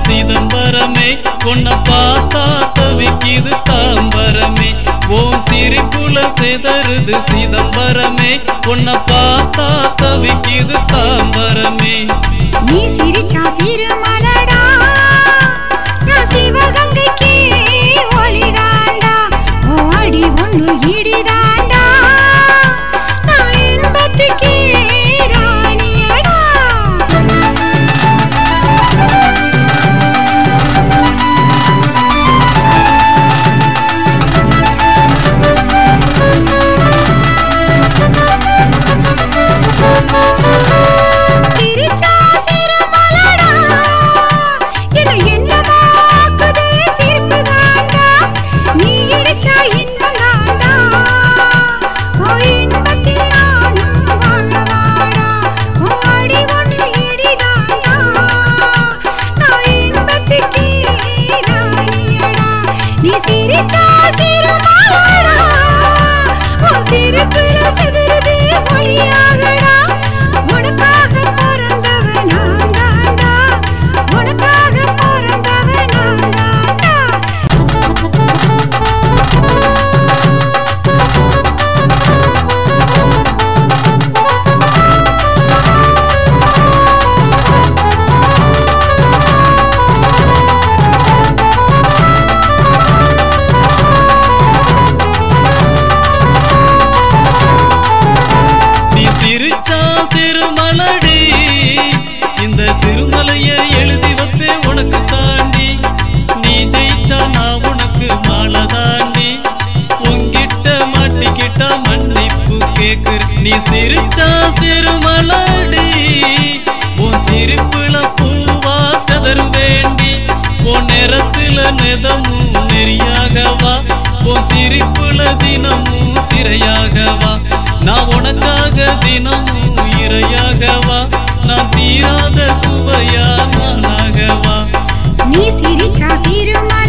சிதம்பரமே உன்னை பார்த்தா தவிக்குது தாம்பரமே ஓ சிரிப்புல செதறுது சிதம்பரமே உன்னை பார்த்தா தவிக்குது தாம்பரமே நீ சிரிச்சா சிறுமலடா நான் சிவகங்கைக்கு ஒளிதாண்டா ஓ அடி ஒண்ணு இடிதாண்டா நான் இன்பத்துக்கு ராணியடா சிறுமலடி இந்த சிறுமலையை எழுதி வைப்பே உனக்கு தாண்டி நீ ஜெயிச்சா நான் உனக்கு மாலை தாண்டி உங்கிட்ட மாட்டிக்கிட்டா மன்னிப்பு கேக்குற நீ சிரிச்சா சிறுமலடி உன் சிரிப்புல பூவா செதறு வேண்டி உன் நேரத்துல நெதமும் நெறியாகவா உன் சிரிப்புல தினமும் சிறையாகவா நான் உனக்காக தினமும் இறையாகவா நான் தீராத சுவையா நானாகவா நீ சிரிச்சா சிறுமலடா